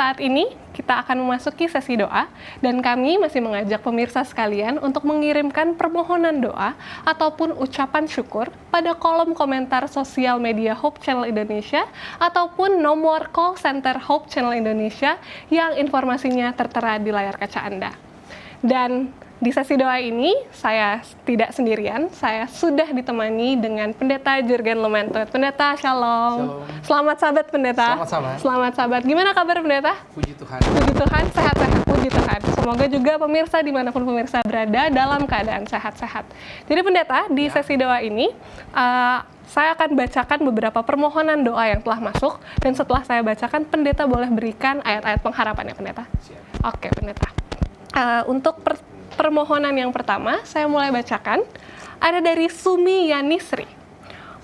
Saat ini kita akan memasuki sesi doa dan kami masih mengajak pemirsa sekalian untuk mengirimkan permohonan doa ataupun ucapan syukur pada kolom komentar sosial media Hope Channel Indonesia ataupun nomor call center Hope Channel Indonesia yang informasinya tertera di layar kaca Anda. Dan di sesi doa ini, saya tidak sendirian, saya sudah ditemani dengan Pendeta Jurgen Lumentut. Pendeta, shalom. Selamat sabat, Pendeta. Selamat sabat. Selamat sabat. Gimana kabar, Pendeta? Puji Tuhan. Puji Tuhan, sehat-sehat, puji Tuhan. Semoga juga pemirsa dimanapun pemirsa berada dalam keadaan sehat-sehat. Jadi Pendeta, di sesi doa ini, saya akan bacakan beberapa permohonan doa yang telah masuk, dan setelah saya bacakan, Pendeta boleh berikan ayat-ayat pengharapan ya, Pendeta? Siap. Oke, Pendeta. Untuk permohonan yang pertama, saya mulai bacakan. Ada dari Sumi Yanisri.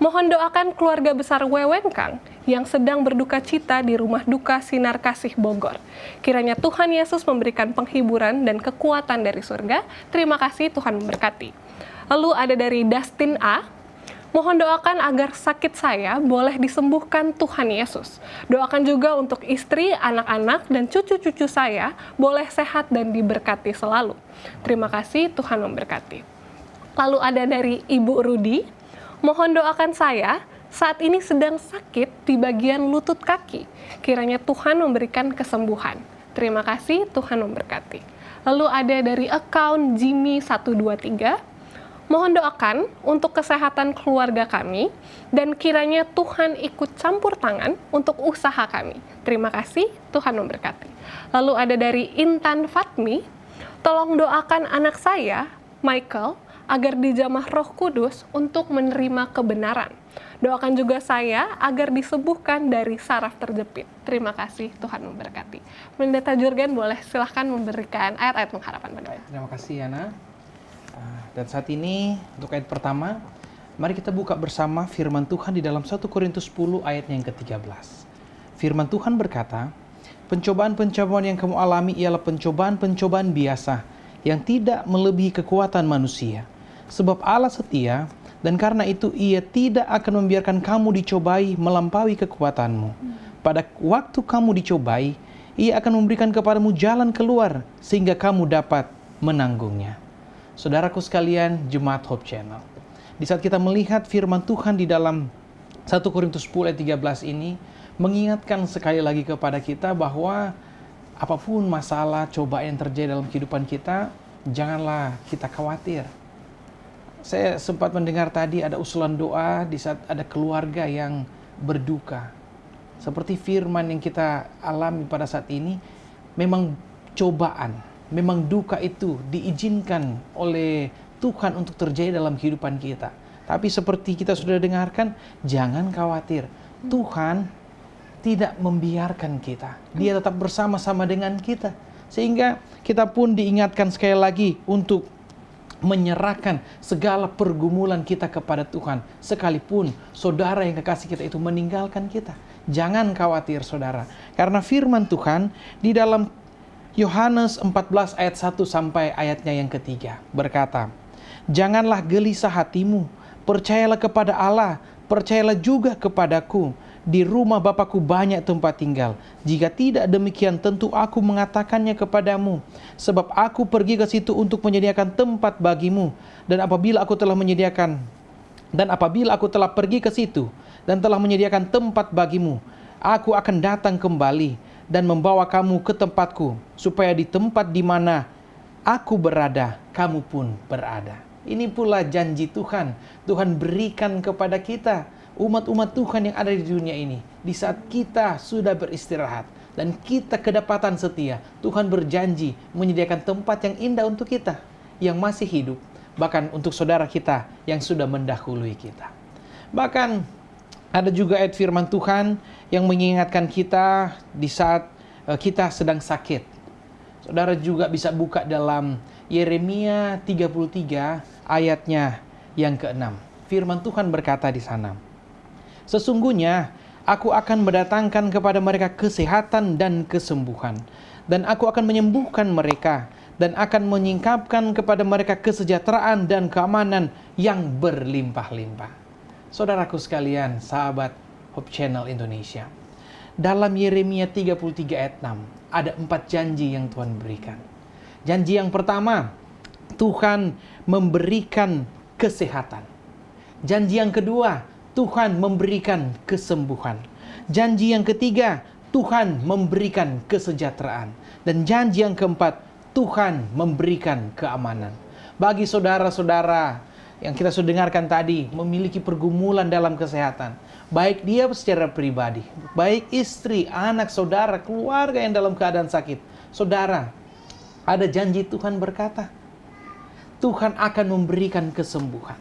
Mohon doakan keluarga besar Wewengkang yang sedang berduka cita di rumah duka Sinar Kasih Bogor. Kiranya Tuhan Yesus memberikan penghiburan dan kekuatan dari surga. Terima kasih, Tuhan memberkati. Lalu ada dari Dustin A. Mohon doakan agar sakit saya boleh disembuhkan Tuhan Yesus. Doakan juga untuk istri, anak-anak, dan cucu-cucu saya boleh sehat dan diberkati selalu. Terima kasih, Tuhan memberkati. Lalu ada dari Ibu Rudi. Mohon doakan saya saat ini sedang sakit di bagian lutut kaki. Kiranya Tuhan memberikan kesembuhan. Terima kasih, Tuhan memberkati. Lalu ada dari account Jimmy123. Mohon doakan untuk kesehatan keluarga kami dan kiranya Tuhan ikut campur tangan untuk usaha kami. Terima kasih, Tuhan memberkati. Lalu ada dari Intan Fatmi, tolong doakan anak saya, Michael, agar dijamah Roh Kudus untuk menerima kebenaran. Doakan juga saya agar disembuhkan dari saraf terjepit. Terima kasih, Tuhan memberkati. Pendeta Jurgen boleh silahkan memberikan ayat-ayat pengharapan. Terima kasih, Yana. Dan saat ini, untuk ayat pertama, mari kita buka bersama firman Tuhan di dalam 1 Korintus 10 ayatnya yang ke-13. Firman Tuhan berkata, pencobaan-pencobaan yang kamu alami ialah pencobaan-pencobaan biasa, yang tidak melebihi kekuatan manusia. Sebab Allah setia, dan karena itu Ia tidak akan membiarkan kamu dicobai melampaui kekuatanmu. Pada waktu kamu dicobai, Ia akan memberikan kepadamu jalan keluar, sehingga kamu dapat menanggungnya. Saudaraku sekalian, Jemaat Hope Channel, di saat kita melihat firman Tuhan di dalam 1 Korintus 10 ayat 13 ini, mengingatkan sekali lagi kepada kita bahwa apapun masalah, cobaan yang terjadi dalam kehidupan kita, janganlah kita khawatir. Saya sempat mendengar tadi ada usulan doa di saat ada keluarga yang berduka. Seperti firman yang kita alami pada saat ini, memang cobaan, memang duka itu diizinkan oleh Tuhan untuk terjadi dalam kehidupan kita. Tapi seperti kita sudah dengarkan, jangan khawatir. Tuhan tidak membiarkan kita. Dia tetap bersama-sama dengan kita. Sehingga kita pun diingatkan sekali lagi untuk menyerahkan segala pergumulan kita kepada Tuhan. Sekalipun saudara yang kekasih kita itu meninggalkan kita. Jangan khawatir, saudara. Karena firman Tuhan di dalam Yohanes 14 ayat 1 sampai ayatnya yang ketiga berkata, janganlah gelisah hatimu, percayalah kepada Allah, percayalah juga kepadaku. Di rumah Bapakku banyak tempat tinggal. Jika tidak demikian, tentu aku mengatakannya kepadamu. Sebab aku pergi ke situ untuk menyediakan tempat bagimu. Dan apabila aku telah pergi ke situ dan telah menyediakan tempat bagimu, aku akan datang kembali dan membawa kamu ke tempatku, supaya di tempat di mana aku berada, kamu pun berada. Ini pula janji Tuhan. Tuhan berikan kepada kita, umat-umat Tuhan yang ada di dunia ini. Di saat kita sudah beristirahat dan kita kedapatan setia, Tuhan berjanji menyediakan tempat yang indah untuk kita yang masih hidup, bahkan untuk saudara kita yang sudah mendahului kita. Bahkan ada juga ayat firman Tuhan yang mengingatkan kita di saat kita sedang sakit. Saudara juga bisa buka dalam Yeremia 33 ayatnya yang ke-6. Firman Tuhan berkata di sana, sesungguhnya aku akan mendatangkan kepada mereka kesehatan dan kesembuhan, dan aku akan menyembuhkan mereka, dan akan menyingkapkan kepada mereka kesejahteraan dan keamanan yang berlimpah-limpah. Saudaraku sekalian, sahabat Hope Channel Indonesia, Dalam Yeremia 33 ayat 6, ada 4 janji yang Tuhan berikan. Janji yang pertama, Tuhan memberikan kesehatan. Janji yang kedua, Tuhan memberikan kesembuhan. Janji yang ketiga, Tuhan memberikan kesejahteraan. Dan janji yang keempat, Tuhan memberikan keamanan. Bagi saudara-saudara yang kita sudah dengarkan tadi, memiliki pergumulan dalam kesehatan, baik dia secara pribadi, baik istri, anak, saudara, keluarga yang dalam keadaan sakit. Saudara, ada janji Tuhan berkata, Tuhan akan memberikan kesembuhan.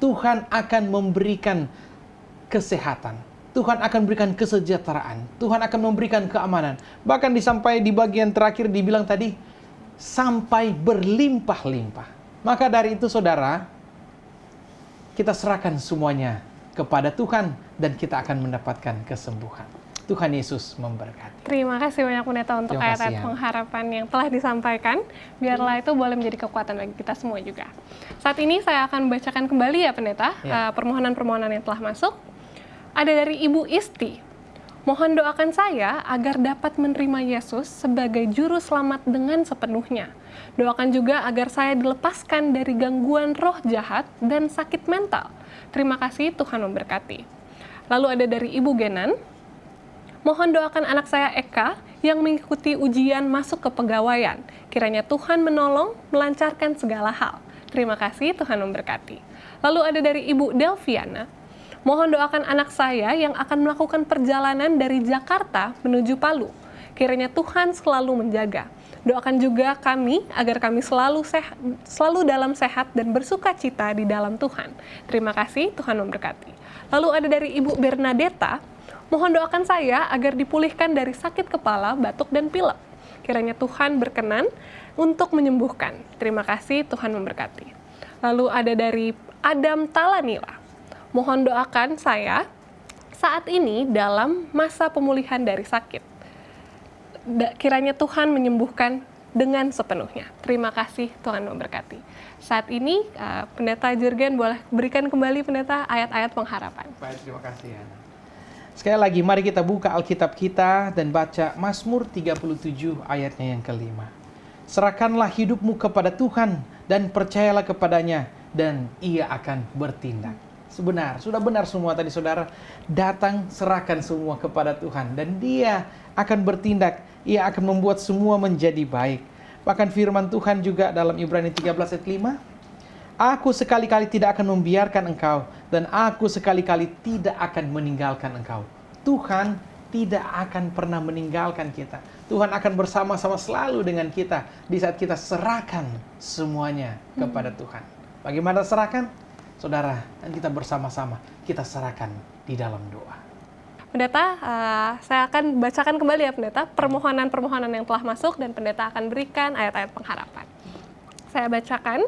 Tuhan akan memberikan kesehatan. Tuhan akan memberikan kesejahteraan. Tuhan akan memberikan keamanan. Bahkan sampai di bagian terakhir dibilang tadi, sampai berlimpah-limpah. Maka dari itu saudara, kita serahkan semuanya kepada Tuhan dan kita akan mendapatkan kesembuhan. Tuhan Yesus memberkati. Terima kasih banyak Pendeta untuk Terima kasih, ayat-ayat Yana. pengharapan yang telah disampaikan. Biarlah itu boleh menjadi kekuatan bagi kita semua juga. Saat ini saya akan membacakan kembali ya Pendeta, Ya. permohonan-permohonan yang telah masuk. Ada dari Ibu Isti. Mohon doakan saya agar dapat menerima Yesus sebagai juru selamat dengan sepenuhnya. Doakan juga agar saya dilepaskan dari gangguan roh jahat dan sakit mental. Terima kasih, Tuhan memberkati. Lalu ada dari Ibu Genan. Mohon doakan anak saya Eka yang mengikuti ujian masuk ke pegawaian. Kiranya Tuhan menolong, melancarkan segala hal. Terima kasih, Tuhan memberkati. Lalu ada dari Ibu Delviana. Mohon doakan anak saya yang akan melakukan perjalanan dari Jakarta menuju Palu. Kiranya Tuhan selalu menjaga. Doakan juga kami agar kami selalu dalam sehat dan bersuka cita di dalam Tuhan. Terima kasih, Tuhan memberkati. Lalu ada dari Ibu Bernadetta. Mohon doakan saya agar dipulihkan dari sakit kepala, batuk, dan pilek. Kiranya Tuhan berkenan untuk menyembuhkan. Terima kasih, Tuhan memberkati. Lalu ada dari Adam Talanila. Mohon doakan saya saat ini dalam masa pemulihan dari sakit. Kiranya Tuhan menyembuhkan dengan sepenuhnya. Terima kasih, Tuhan memberkati. Saat ini, Pendeta Jurgen boleh berikan kembali Pendeta ayat-ayat pengharapan. Baik, terima kasih Yana. Sekali lagi, mari kita buka Alkitab kita dan baca Mazmur 37 ayatnya yang kelima. Serahkanlah hidupmu kepada Tuhan dan percayalah kepadanya dan Ia akan bertindak. Sudah benar semua tadi saudara. Datang, serahkan semua kepada Tuhan dan Dia akan bertindak. Ia akan membuat semua menjadi baik. Bahkan firman Tuhan juga dalam Ibrani 13 ayat 5. Aku sekali-kali tidak akan membiarkan engkau dan aku sekali-kali tidak akan meninggalkan engkau. Tuhan tidak akan pernah meninggalkan kita. Tuhan akan bersama-sama selalu dengan kita di saat kita serahkan semuanya kepada Tuhan. Bagaimana serahkan? Saudara, dan kita bersama-sama, kita serahkan di dalam doa. Pendeta, saya akan bacakan kembali ya Pendeta, permohonan-permohonan yang telah masuk dan Pendeta akan berikan ayat-ayat pengharapan. Saya bacakan,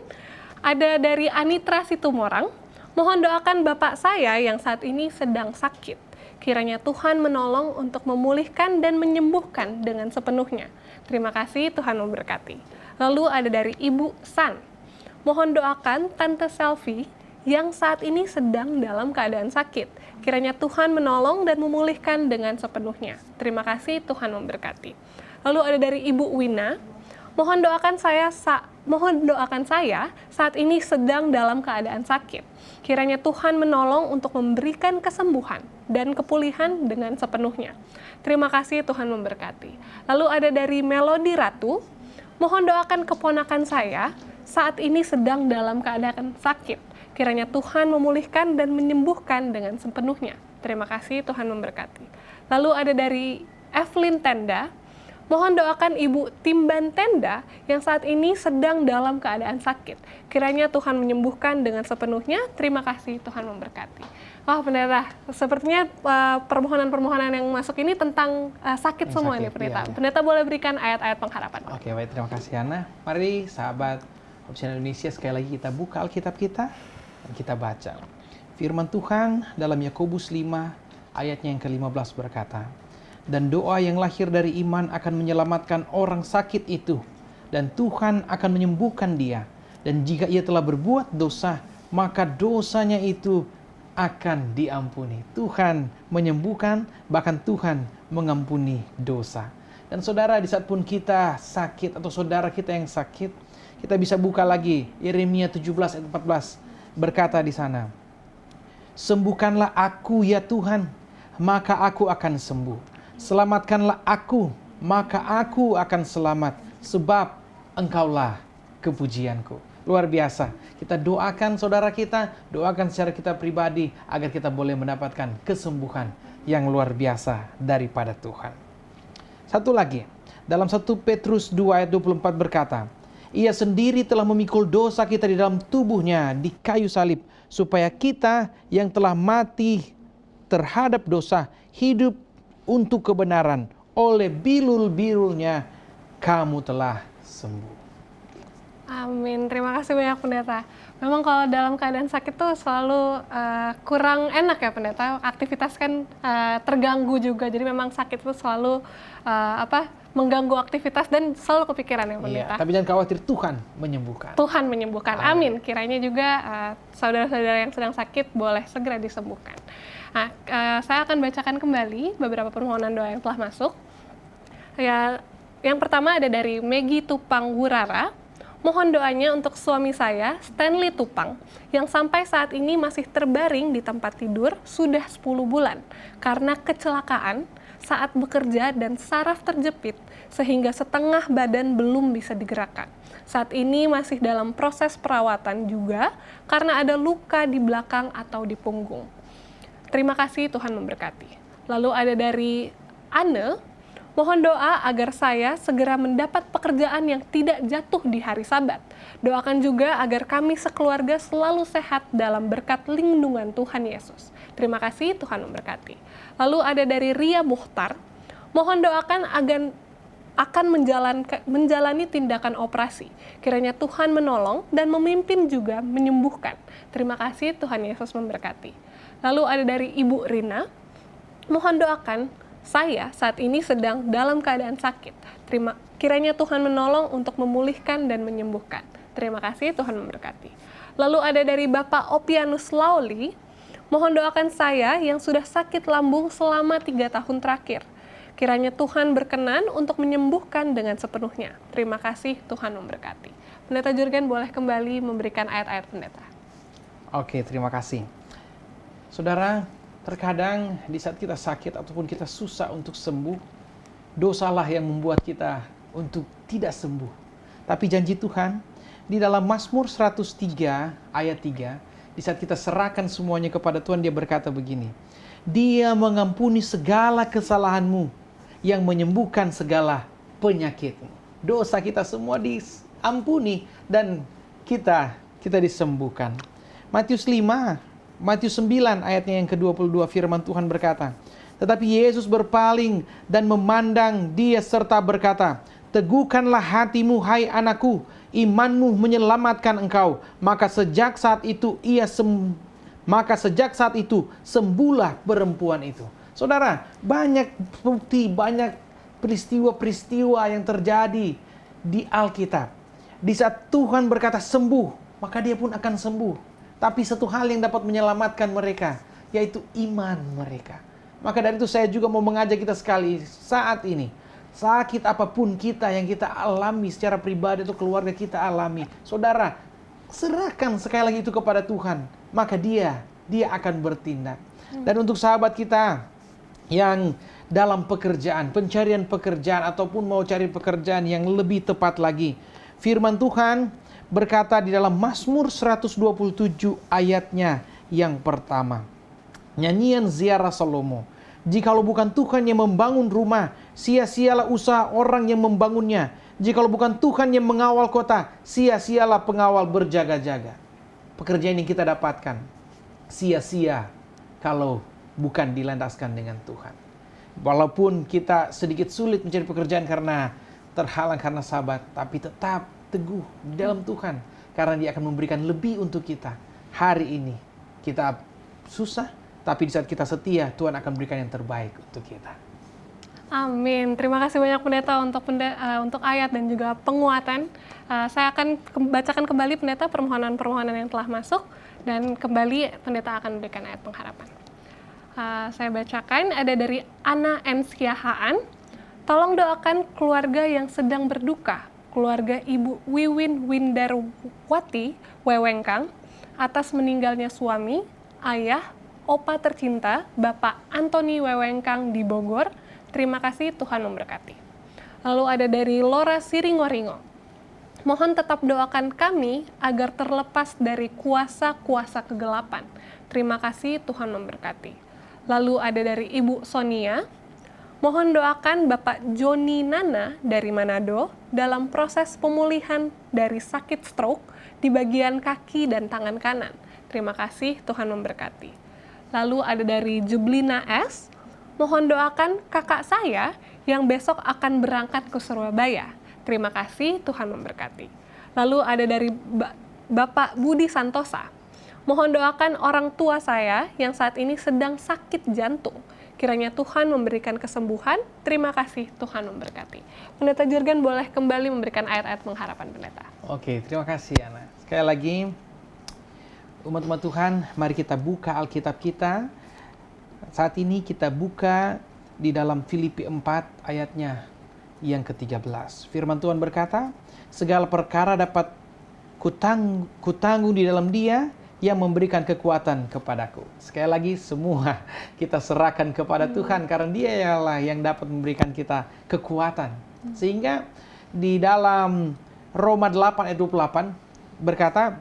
ada dari Anitra Situmorang, mohon doakan Bapak saya yang saat ini sedang sakit. Kiranya Tuhan menolong untuk memulihkan dan menyembuhkan dengan sepenuhnya. Terima kasih, Tuhan memberkati. Lalu ada dari Ibu San, mohon doakan Tante Selfie yang saat ini sedang dalam keadaan sakit. Kiranya Tuhan menolong dan memulihkan dengan sepenuhnya. Terima kasih, Tuhan memberkati. Lalu ada dari Ibu Wina, mohon doakan saya saat ini sedang dalam keadaan sakit. Kiranya Tuhan menolong untuk memberikan kesembuhan dan kepulihan dengan sepenuhnya. Terima kasih, Tuhan memberkati. Lalu ada dari Melody Ratu, mohon doakan keponakan saya saat ini sedang dalam keadaan sakit. Kiranya Tuhan memulihkan dan menyembuhkan dengan sepenuhnya. Terima kasih, Tuhan memberkati. Lalu ada dari Evelyn Tenda, mohon doakan Ibu Timban Tenda yang saat ini sedang dalam keadaan sakit. Kiranya Tuhan menyembuhkan dengan sepenuhnya. Terima kasih, Tuhan memberkati. Wah, Pendeta, sepertinya permohonan-permohonan yang masuk ini tentang sakit semua nih, Pendeta. Iya. Pendeta boleh berikan ayat-ayat pengharapan. Oke, baik, terima kasih Yana. Mari sahabat Opsian Indonesia, sekali lagi kita buka Alkitab kita dan kita baca. Firman Tuhan dalam Yakobus 5 ayatnya yang ke-15 berkata, dan doa yang lahir dari iman akan menyelamatkan orang sakit itu, dan Tuhan akan menyembuhkan dia. Dan jika ia telah berbuat dosa, maka dosanya itu akan diampuni. Tuhan menyembuhkan, bahkan Tuhan mengampuni dosa. Dan saudara, di saat pun kita sakit atau saudara kita yang sakit, kita bisa buka lagi Yeremia 17 ayat 14, berkata di sana, sembuhkanlah aku ya Tuhan, maka aku akan sembuh. Selamatkanlah aku, maka aku akan selamat, sebab Engkaulah kepujianku. Luar biasa. Kita doakan saudara kita, doakan secara kita pribadi, agar kita boleh mendapatkan kesembuhan yang luar biasa daripada Tuhan. Satu lagi, dalam 1 Petrus 2 ayat 24 berkata, Ia sendiri telah memikul dosa kita di dalam tubuhnya di kayu salib, supaya kita yang telah mati terhadap dosa, hidup untuk kebenaran. Oleh bilul-bilulnya kamu telah sembuh. Amin. Terima kasih banyak Pendeta. Memang kalau dalam keadaan sakit tuh selalu kurang enak ya Pendeta. Aktivitas kan terganggu juga. Jadi memang sakit itu selalu mengganggu aktivitas dan selalu kepikiran ya Pendeta. Iya, tapi jangan khawatir, Tuhan menyembuhkan. Tuhan menyembuhkan. Amin. Kiranya juga saudara-saudara yang sedang sakit boleh segera disembuhkan. Nah, saya akan bacakan kembali beberapa permohonan doa yang telah masuk. Ya, yang pertama ada dari Megi Tupang Wurara. Mohon doanya untuk suami saya, Stanley Tupang, yang sampai saat ini masih terbaring di tempat tidur sudah 10 bulan karena kecelakaan saat bekerja dan saraf terjepit sehingga setengah badan belum bisa digerakkan. Saat ini masih dalam proses perawatan juga karena ada luka di belakang atau di punggung. Terima kasih, Tuhan memberkati. Lalu ada dari Anne. Mohon doa agar saya segera mendapat pekerjaan yang tidak jatuh di hari Sabat. Doakan juga agar kami sekeluarga selalu sehat dalam berkat lindungan Tuhan Yesus. Terima kasih, Tuhan memberkati. Lalu ada dari Ria Muhtar. Mohon doakan agar akan menjalani tindakan operasi. Kiranya Tuhan menolong dan memimpin juga menyembuhkan. Terima kasih, Tuhan Yesus memberkati. Lalu ada dari Ibu Rina. Mohon doakan, saya saat ini sedang dalam keadaan sakit. Kiranya Tuhan menolong untuk memulihkan dan menyembuhkan. Terima kasih, Tuhan memberkati. Lalu ada dari Bapak Opianus Lauli, mohon doakan saya yang sudah sakit lambung selama 3 tahun terakhir. Kiranya Tuhan berkenan untuk menyembuhkan dengan sepenuhnya. Terima kasih, Tuhan memberkati. Pendeta Jurgen boleh kembali memberikan ayat-ayat pendeta. Oke, terima kasih. Saudara, terkadang di saat kita sakit ataupun kita susah untuk sembuh, dosalah yang membuat kita untuk tidak sembuh. Tapi janji Tuhan, di dalam Mazmur 103 ayat 3, di saat kita serahkan semuanya kepada Tuhan, dia berkata begini, Dia mengampuni segala kesalahanmu, yang menyembuhkan segala penyakitmu. Dosa kita semua diampuni dan kita disembuhkan. Matius 9 ayatnya yang ke-22 firman Tuhan berkata, tetapi Yesus berpaling dan memandang dia serta berkata, teguhkanlah hatimu hai anakku, imanmu menyelamatkan engkau. Maka sejak saat itu sembuhlah perempuan itu. Saudara, banyak bukti, banyak peristiwa-peristiwa yang terjadi di Alkitab. Di saat Tuhan berkata sembuh, maka dia pun akan sembuh. Tapi satu hal yang dapat menyelamatkan mereka, yaitu iman mereka. Maka dari itu saya juga mau mengajak kita sekali saat ini. Sakit apapun yang kita alami secara pribadi atau keluarga kita alami. Saudara, serahkan sekali lagi itu kepada Tuhan. Maka dia akan bertindak. Dan untuk sahabat kita yang dalam pekerjaan, pencarian pekerjaan ataupun mau cari pekerjaan yang lebih tepat lagi. Firman Tuhan berkata di dalam Mazmur 127 ayatnya yang pertama. Nyanyian ziarah Salomo. Jikalau bukan Tuhan yang membangun rumah, sia-sialah usaha orang yang membangunnya. Jikalau bukan Tuhan yang mengawal kota, sia-sialah pengawal berjaga-jaga. Pekerjaan yang kita dapatkan sia-sia kalau bukan dilandaskan dengan Tuhan. Walaupun kita sedikit sulit mencari pekerjaan karena terhalang karena sabat, tapi tetap teguh di dalam Tuhan, karena Dia akan memberikan lebih untuk kita. Hari ini kita susah, tapi di saat kita setia, Tuhan akan berikan yang terbaik untuk kita. Amin. Terima kasih banyak pendeta untuk ayat dan juga penguatan. Saya akan bacakan kembali pendeta permohonan-permohonan yang telah masuk, dan kembali pendeta akan memberikan ayat pengharapan. Saya bacakan, ada dari Ana Enskiahaan. Tolong doakan keluarga yang sedang berduka, keluarga Ibu Wiwin Windarwati Wewengkang, atas meninggalnya suami, ayah, opa tercinta, Bapak Antoni Wewengkang di Bogor. Terima kasih, Tuhan memberkati. Lalu ada dari Lora Siringoringo. Mohon tetap doakan kami agar terlepas dari kuasa-kuasa kegelapan. Terima kasih, Tuhan memberkati. Lalu ada dari Ibu Sonia. Mohon doakan Bapak Joni Nana dari Manado dalam proses pemulihan dari sakit stroke di bagian kaki dan tangan kanan. Terima kasih, Tuhan memberkati. Lalu ada dari Jublina S. Mohon doakan kakak saya yang besok akan berangkat ke Surabaya. Terima kasih, Tuhan memberkati. Lalu ada dari Bapak Budi Santosa. Mohon doakan orang tua saya yang saat ini sedang sakit jantung. Kiranya Tuhan memberikan kesembuhan. Terima kasih, Tuhan memberkati. Pendeta Jurgen boleh kembali memberikan ayat-ayat pengharapan pendeta. Oke, terima kasih Ana. Sekali lagi, umat-umat Tuhan, mari kita buka Alkitab kita. Saat ini kita buka di dalam Filipi 4 ayatnya yang ke-13. Firman Tuhan berkata, segala perkara dapat kutanggung di dalam Dia yang memberikan kekuatan kepadaku. Sekali lagi, semua kita serahkan kepada Tuhan karena Dialah yang dapat memberikan kita kekuatan. Sehingga di dalam Roma 8 ayat 28 berkata,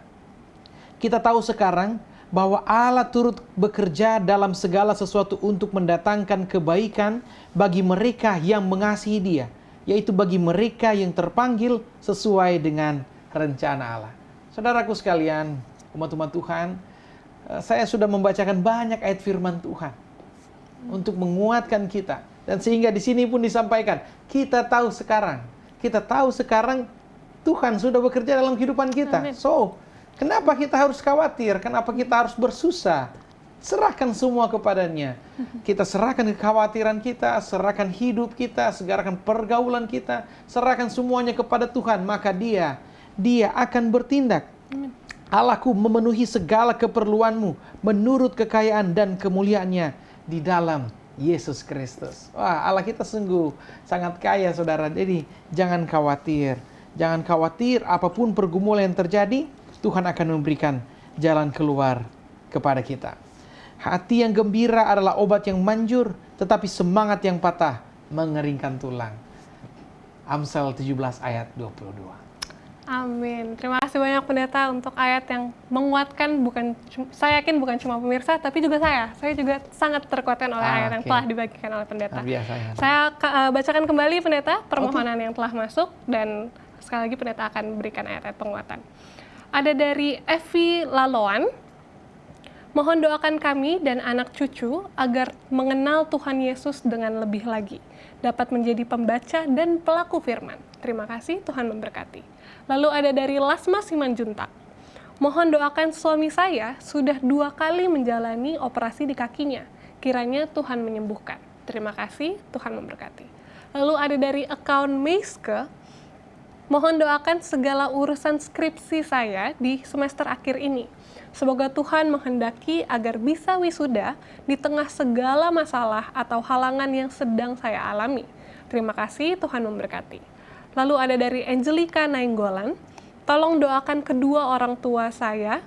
kita tahu sekarang bahwa Allah turut bekerja dalam segala sesuatu untuk mendatangkan kebaikan bagi mereka yang mengasihi Dia, yaitu bagi mereka yang terpanggil sesuai dengan rencana Allah. Saudaraku sekalian, umat-umat Tuhan, saya sudah membacakan banyak ayat firman Tuhan untuk menguatkan kita. Dan sehingga di sini pun disampaikan, kita tahu sekarang Tuhan sudah bekerja dalam kehidupan kita. Amin. So, kenapa kita harus khawatir? Kenapa kita harus bersusah? Serahkan semua kepadanya. Kita serahkan kekhawatiran kita, serahkan hidup kita, serahkan pergaulan kita, serahkan semuanya kepada Tuhan. Maka Dia akan bertindak. Allahku memenuhi segala keperluanmu menurut kekayaan dan kemuliaannya di dalam Yesus Kristus. Wah, Allah kita sungguh sangat kaya, saudara. Jadi jangan khawatir. Jangan khawatir apapun pergumulan yang terjadi, Tuhan akan memberikan jalan keluar kepada kita. Hati yang gembira adalah obat yang manjur, tetapi semangat yang patah mengeringkan tulang. Amsal 17 ayat 22. Amin. Terima kasih banyak pendeta untuk ayat yang menguatkan, saya yakin bukan cuma pemirsa, tapi juga saya. Saya juga sangat terkuatkan oleh ayat yang telah dibagikan oleh pendeta. Biasa, ya. Saya bacakan kembali pendeta permohonan yang telah masuk, dan sekali lagi pendeta akan berikan ayat-ayat penguatan. Ada dari Evi Laloan. Mohon doakan kami dan anak cucu agar mengenal Tuhan Yesus dengan lebih lagi, dapat menjadi pembaca dan pelaku firman. Terima kasih, Tuhan memberkati. Lalu ada dari Lasma Simanjuntak. Mohon doakan suami saya sudah 2 kali menjalani operasi di kakinya. Kiranya Tuhan menyembuhkan. Terima kasih, Tuhan memberkati. Lalu ada dari account Meiske. Mohon doakan segala urusan skripsi saya di semester akhir ini. Semoga Tuhan menghendaki agar bisa wisuda di tengah segala masalah atau halangan yang sedang saya alami. Terima kasih, Tuhan memberkati. Lalu ada dari Angelica Nainggolan, tolong doakan kedua orang tua saya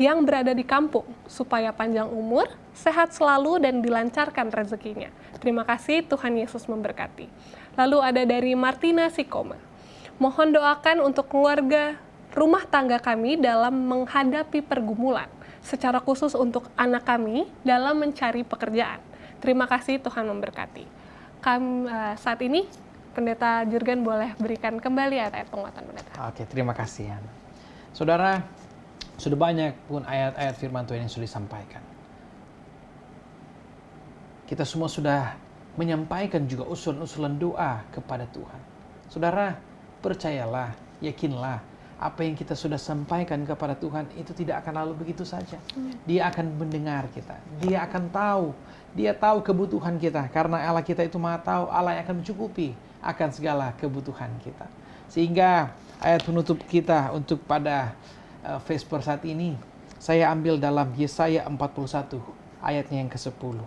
yang berada di kampung, supaya panjang umur, sehat selalu, dan dilancarkan rezekinya. Terima kasih, Tuhan Yesus memberkati. Lalu ada dari Martina Sikoma, mohon doakan untuk keluarga rumah tangga kami dalam menghadapi pergumulan, secara khusus untuk anak kami dalam mencari pekerjaan. Terima kasih, Tuhan memberkati. Saat ini, Pendeta Jurgen boleh berikan kembali ayat-ayat penguatan pendeta. Oke, terima kasih, Ana. Saudara, sudah banyak pun ayat-ayat firman Tuhan yang sudah disampaikan. Kita semua sudah menyampaikan juga usulan-usulan doa kepada Tuhan. Saudara, percayalah, yakinlah, apa yang kita sudah sampaikan kepada Tuhan itu tidak akan lalu begitu saja. Dia akan mendengar kita. Dia akan tahu. Dia tahu kebutuhan kita. Karena Allah kita itu Maha tahu, Allah yang akan mencukupi akan segala kebutuhan kita. Sehingga ayat penutup kita untuk pada Vesper saat ini, saya ambil dalam Yesaya 41 ayatnya yang ke-10.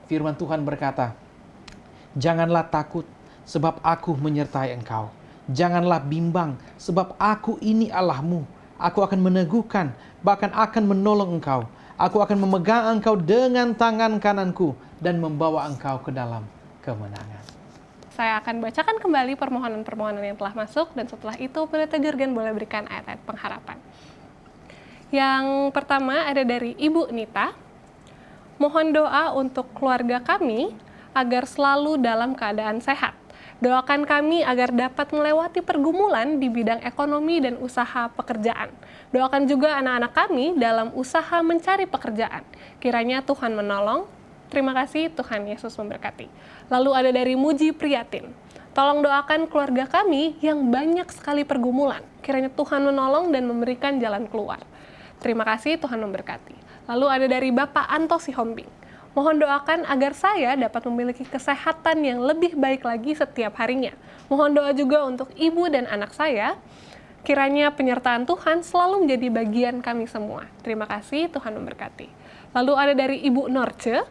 Firman Tuhan berkata, "Janganlah takut, sebab aku menyertai engkau. Janganlah bimbang, sebab aku ini Allahmu. Aku akan meneguhkan, bahkan akan menolong engkau. Aku akan memegang engkau dengan tangan kananku dan membawa engkau ke dalam kemenangan." Saya akan bacakan kembali permohonan-permohonan yang telah masuk, dan setelah itu Pendeta Jurgen boleh berikan ayat-ayat pengharapan. Yang pertama ada dari Ibu Nita. Mohon doa untuk keluarga kami agar selalu dalam keadaan sehat. Doakan kami agar dapat melewati pergumulan di bidang ekonomi dan usaha pekerjaan. Doakan juga anak-anak kami dalam usaha mencari pekerjaan. Kiranya Tuhan menolong. Terima kasih, Tuhan Yesus memberkati. Lalu ada dari Muji Priyatin. Tolong doakan keluarga kami yang banyak sekali pergumulan. Kiranya Tuhan menolong dan memberikan jalan keluar. Terima kasih, Tuhan memberkati. Lalu ada dari Bapak Anto Sihombing. Mohon doakan agar saya dapat memiliki kesehatan yang lebih baik lagi setiap harinya. Mohon doa juga untuk ibu dan anak saya. Kiranya penyertaan Tuhan selalu menjadi bagian kami semua. Terima kasih, Tuhan memberkati. Lalu ada dari Ibu Norce.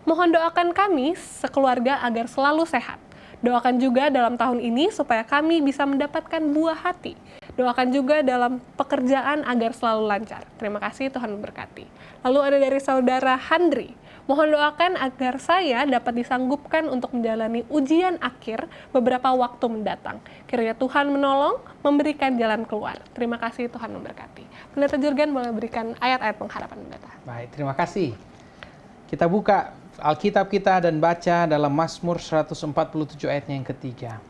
Mohon doakan kami sekeluarga agar selalu sehat. Doakan juga dalam tahun ini supaya kami bisa mendapatkan buah hati. Doakan juga dalam pekerjaan agar selalu lancar. Terima kasih, Tuhan memberkati. Lalu ada dari Saudara Handri. Mohon doakan agar saya dapat disanggupkan untuk menjalani ujian akhir beberapa waktu mendatang. Kiranya Tuhan menolong, memberikan jalan keluar. Terima kasih, Tuhan memberkati. Pendeta Jurgen boleh berikan ayat-ayat pengharapan, Pendeta. Baik, terima kasih. Kita buka Alkitab kita dan baca dalam Mazmur 147 ayatnya yang ketiga.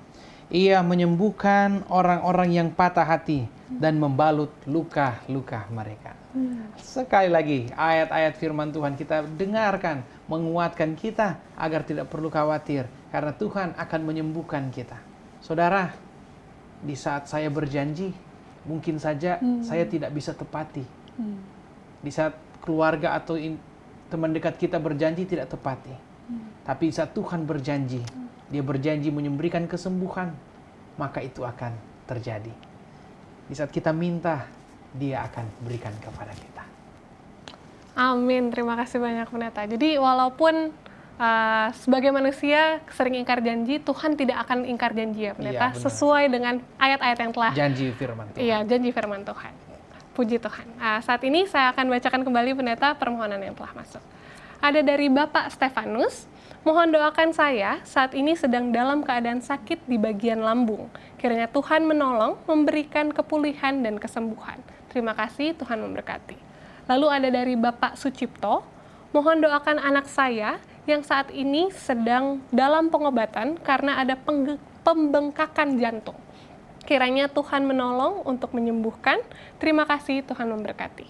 Ia menyembuhkan orang-orang yang patah hati dan membalut luka-luka mereka. Sekali lagi, ayat-ayat firman Tuhan kita dengarkan, menguatkan kita agar tidak perlu khawatir, karena Tuhan akan menyembuhkan kita. Saudara, di saat saya berjanji, mungkin saja saya tidak bisa tepati. Di saat keluarga atau teman dekat kita berjanji tidak tepati. Tapi saat Tuhan berjanji, Dia berjanji memberikan kesembuhan, maka itu akan terjadi. Di saat kita minta, Dia akan berikan kepada kita. Amin, terima kasih banyak, Pendeta. Jadi walaupun sebagai manusia sering ingkar janji, Tuhan tidak akan ingkar janji ya, Pendeta. Iya, sesuai dengan ayat-ayat yang telah janji firman Tuhan. Iya, janji firman Tuhan. Puji Tuhan. Saat ini saya akan bacakan kembali, Pendeta, permohonan yang telah masuk. Ada dari Bapak Stefanus. Mohon doakan saya saat ini sedang dalam keadaan sakit di bagian lambung. Kiranya Tuhan menolong, memberikan kepulihan dan kesembuhan. Terima kasih, Tuhan memberkati. Lalu ada dari Bapak Sucipto. Mohon doakan anak saya yang saat ini sedang dalam pengobatan karena ada pembengkakan jantung. Kiranya Tuhan menolong untuk menyembuhkan. Terima kasih, Tuhan memberkati.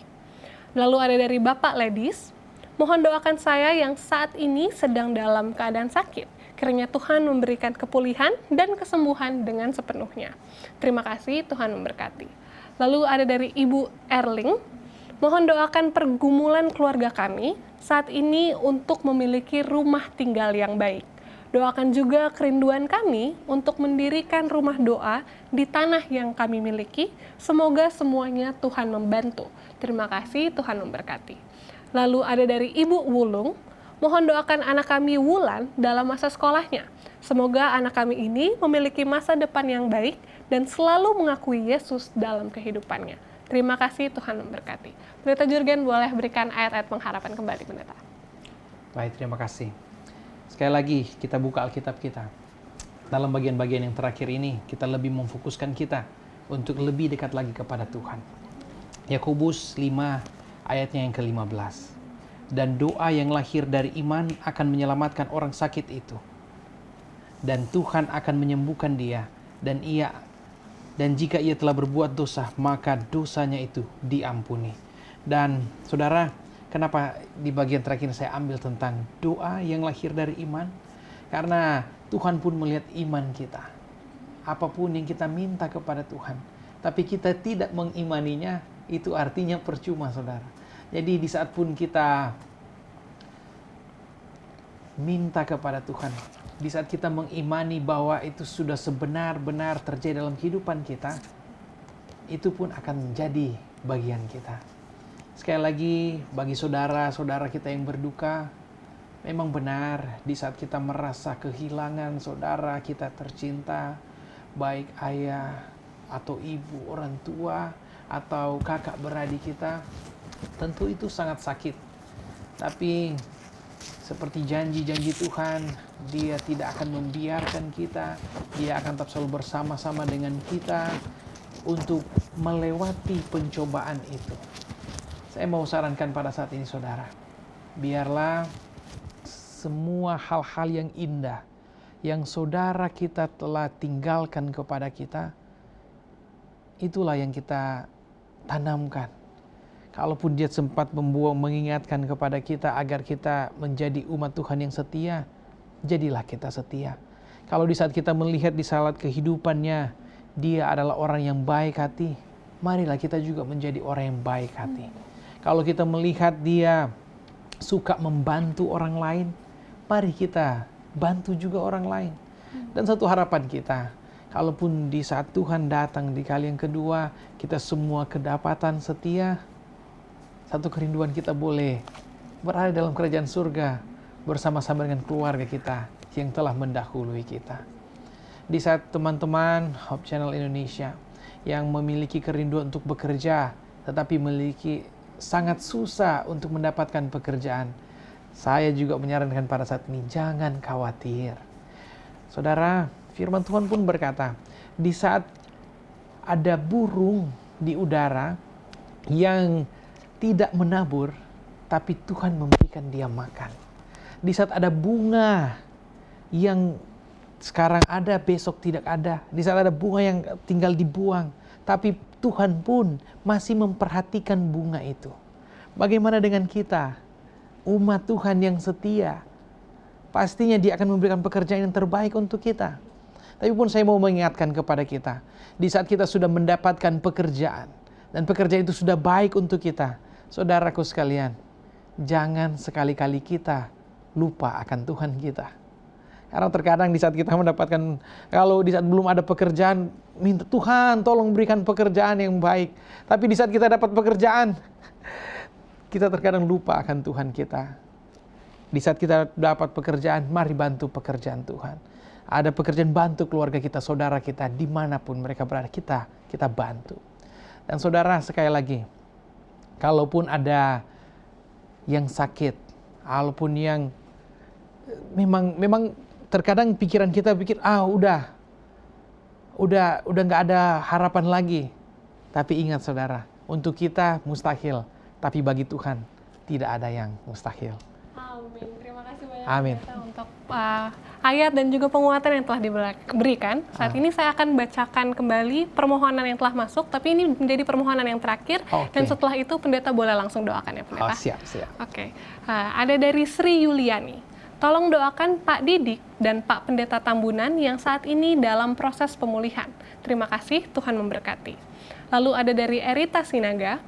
Lalu ada dari Bapak Ledis. Mohon doakan saya yang saat ini sedang dalam keadaan sakit. Kiranya Tuhan memberikan kepulihan dan kesembuhan dengan sepenuhnya. Terima kasih, Tuhan memberkati. Lalu ada dari Ibu Erling. Mohon doakan pergumulan keluarga kami saat ini untuk memiliki rumah tinggal yang baik. Doakan juga kerinduan kami untuk mendirikan rumah doa di tanah yang kami miliki. Semoga semuanya Tuhan membantu. Terima kasih, Tuhan memberkati. Lalu ada dari Ibu Wulung. Mohon doakan anak kami Wulan dalam masa sekolahnya. Semoga anak kami ini memiliki masa depan yang baik dan selalu mengakui Yesus dalam kehidupannya. Terima kasih, Tuhan memberkati. Pendeta Jurgen boleh berikan ayat-ayat pengharapan kembali, Pendeta. Baik, terima kasih. Sekali lagi kita buka Alkitab kita. Dalam bagian-bagian yang terakhir ini, kita lebih memfokuskan kita untuk lebih dekat lagi kepada Tuhan. Yakobus 5 ayatnya yang ke-15. Dan doa yang lahir dari iman akan menyelamatkan orang sakit itu. Dan Tuhan akan menyembuhkan dia. Dan jika ia telah berbuat dosa, maka dosanya itu diampuni. Dan saudara, kenapa di bagian terakhir saya ambil tentang doa yang lahir dari iman? Karena Tuhan pun melihat iman kita. Apapun yang kita minta kepada Tuhan, tapi kita tidak mengimaninya, itu artinya percuma, saudara. Jadi di saat pun kita minta kepada Tuhan, di saat kita mengimani bahwa itu sudah sebenar-benar terjadi dalam kehidupan kita, itu pun akan menjadi bagian kita. Sekali lagi, bagi saudara-saudara kita yang berduka, Memang benar, di saat kita merasa kehilangan saudara kita tercinta, baik ayah atau ibu, orang tua, atau kakak beradik kita, tentu itu sangat sakit. Tapi seperti janji-janji Tuhan, Dia tidak akan membiarkan kita, Dia akan tetap selalu bersama-sama dengan kita untuk melewati pencobaan itu. Saya mau sarankan pada saat ini saudara, biarlah semua hal-hal yang indah yang saudara kita telah tinggalkan kepada kita, itulah yang kita tanamkan. Kalaupun dia sempat mengingatkan kepada kita agar kita menjadi umat Tuhan yang setia, jadilah kita setia. Kalau di saat kita melihat di salat kehidupannya, dia adalah orang yang baik hati, marilah kita juga menjadi orang yang baik hati. Kalau kita melihat dia suka membantu orang lain, mari kita bantu juga orang lain. Dan satu harapan kita, kalaupun di saat Tuhan datang di kali yang kedua, kita semua kedapatan setia, satu kerinduan kita boleh berada dalam kerajaan surga bersama-sama dengan keluarga kita yang telah mendahului kita. Di saat teman-teman Hope Channel Indonesia yang memiliki kerinduan untuk bekerja, tetapi memiliki sangat susah untuk mendapatkan pekerjaan, saya juga menyarankan pada saat ini, jangan khawatir. Saudara, firman Tuhan pun berkata, di saat ada burung di udara yang tidak menabur, tapi Tuhan memberikan dia makan. Di saat ada bunga yang sekarang ada, besok tidak ada. Di saat ada bunga yang tinggal dibuang, tapi Tuhan pun masih memperhatikan bunga itu. Bagaimana dengan kita, umat Tuhan yang setia? Pastinya Dia akan memberikan pekerjaan yang terbaik untuk kita. Tapi pun saya mau mengingatkan kepada kita, di saat kita sudah mendapatkan pekerjaan, dan pekerjaan itu sudah baik untuk kita, saudaraku sekalian, jangan sekali-kali kita lupa akan Tuhan kita. Karena terkadang di saat kita mendapatkan, kalau di saat belum ada pekerjaan, minta Tuhan tolong berikan pekerjaan yang baik. Tapi di saat kita dapat pekerjaan, kita terkadang lupa akan Tuhan kita. Di saat kita dapat pekerjaan, mari bantu pekerjaan Tuhan. Ada pekerjaan, bantu keluarga kita, saudara kita, dimanapun mereka berada, kita bantu. Dan saudara, sekali lagi, kalaupun ada yang sakit, walaupun yang memang terkadang pikiran kita pikir, udah nggak ada harapan lagi. Tapi ingat saudara, untuk kita mustahil, tapi bagi Tuhan tidak ada yang mustahil. Amin. Terima kasih banyak Amin. untuk ayat dan juga penguatan yang telah diberikan. Saat ini saya akan bacakan kembali permohonan yang telah masuk, tapi ini menjadi permohonan yang terakhir. Dan setelah itu pendeta boleh langsung doakan ya pendeta. Siap. Oke. Ada dari Sri Yuliani. Tolong doakan Pak Didik dan Pak Pendeta Tambunan yang saat ini dalam proses pemulihan. Terima kasih, Tuhan memberkati. Lalu ada dari Erita Sinaga.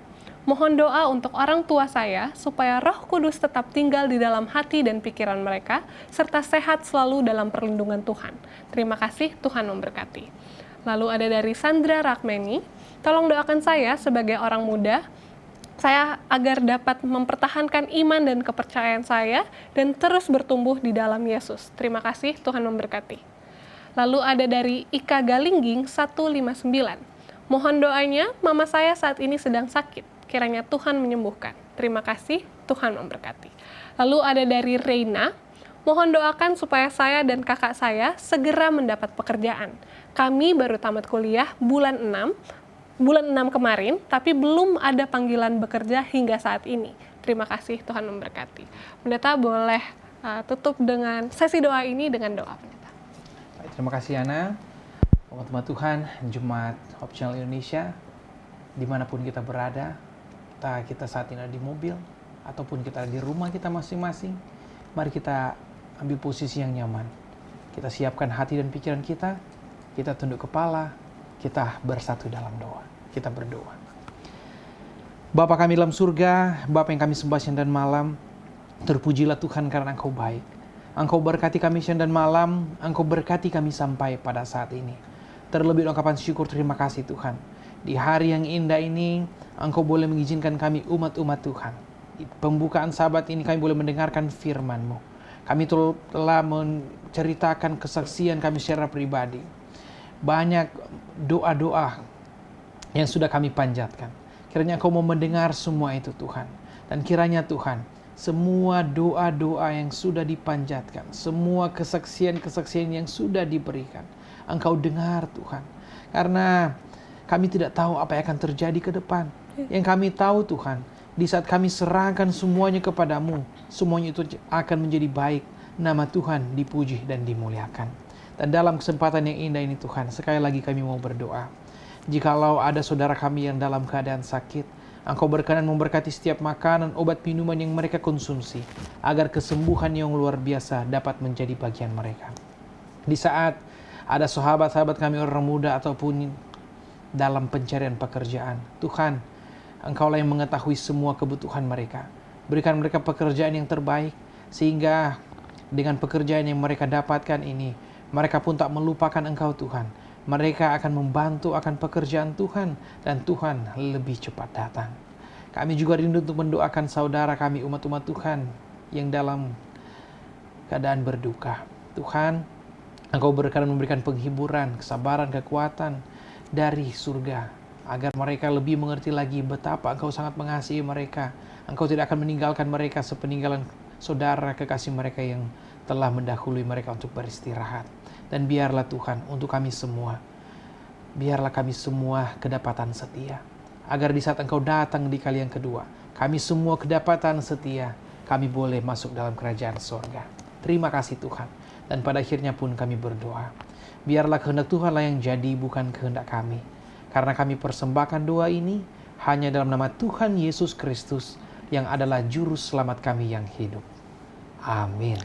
Mohon doa untuk orang tua saya supaya Roh Kudus tetap tinggal di dalam hati dan pikiran mereka, serta sehat selalu dalam perlindungan Tuhan. Terima kasih, Tuhan memberkati. Lalu ada dari Sandra Rakmeni, tolong doakan saya sebagai orang muda, saya agar dapat mempertahankan iman dan kepercayaan saya dan terus bertumbuh di dalam Yesus. Terima kasih, Tuhan memberkati. Lalu ada dari Ika Galingging 159. Mohon doanya, mama saya saat ini sedang sakit. Kiranya Tuhan menyembuhkan. Terima kasih, Tuhan memberkati. Lalu ada dari Reina, mohon doakan supaya saya dan kakak saya segera mendapat pekerjaan. Kami baru tamat kuliah bulan 6 kemarin, tapi belum ada panggilan bekerja hingga saat ini. Terima kasih, Tuhan memberkati. Pendeta boleh tutup dengan sesi doa ini dengan doa pendeta. Baik, terima kasih Ana. Umat Tuhan, Jemaat Hope Channel Indonesia, dimanapun kita berada, kita saat ini ada di mobil, ataupun kita ada di rumah kita masing-masing, mari kita ambil posisi yang nyaman. Kita siapkan hati dan pikiran kita tunduk kepala, kita bersatu dalam doa. Kita berdoa. Bapa kami dalam surga, Bapa yang kami sembah siang dan malam, terpujilah Tuhan karena Engkau baik. Engkau berkati kami siang dan malam, Engkau berkati kami sampai pada saat ini. Terlebih ungkapan syukur terima kasih Tuhan. Di hari yang indah ini, Engkau boleh mengizinkan kami umat-umat Tuhan. Di pembukaan sabat ini kami boleh mendengarkan firman-Mu. Kami telah menceritakan kesaksian kami secara pribadi. Banyak doa-doa yang sudah kami panjatkan. Kiranya Engkau mau mendengar semua itu Tuhan. Dan kiranya Tuhan, semua doa-doa yang sudah dipanjatkan, semua kesaksian-kesaksian yang sudah diberikan, Engkau dengar Tuhan. Karena kami tidak tahu apa yang akan terjadi ke depan. Yang kami tahu Tuhan, di saat kami serahkan semuanya kepadamu, semuanya itu akan menjadi baik. Nama Tuhan dipuji dan dimuliakan. Dan dalam kesempatan yang indah ini Tuhan, sekali lagi kami mau berdoa. Jikalau ada saudara kami yang dalam keadaan sakit, Engkau berkenan memberkati setiap makanan, obat, minuman yang mereka konsumsi, agar kesembuhan yang luar biasa dapat menjadi bagian mereka. Di saat ada sahabat-sahabat kami orang muda ataupun dalam pencarian pekerjaan, Tuhan, Engkaulah yang mengetahui semua kebutuhan mereka. Berikan mereka pekerjaan yang terbaik, sehingga dengan pekerjaan yang mereka dapatkan ini, mereka pun tak melupakan Engkau Tuhan. Mereka akan membantu akan pekerjaan Tuhan, dan Tuhan lebih cepat datang. Kami juga rindu untuk mendoakan saudara kami, umat-umat Tuhan yang dalam keadaan berduka. Tuhan, Engkau berkenan memberikan penghiburan, kesabaran, kekuatan dari surga, agar mereka lebih mengerti lagi betapa Engkau sangat mengasihi mereka. Engkau tidak akan meninggalkan mereka sepeninggalan saudara kekasih mereka yang telah mendahului mereka untuk beristirahat. Dan biarlah Tuhan, untuk kami semua, biarlah kami semua kedapatan setia, agar di saat Engkau datang di kali yang kedua, kami semua kedapatan setia, kami boleh masuk dalam kerajaan sorga. Terima kasih Tuhan. Dan pada akhirnya pun kami berdoa, biarlah kehendak Tuhanlah yang jadi, bukan kehendak kami. Karena kami persembahkan doa ini hanya dalam nama Tuhan Yesus Kristus, yang adalah juru selamat kami yang hidup. Amin.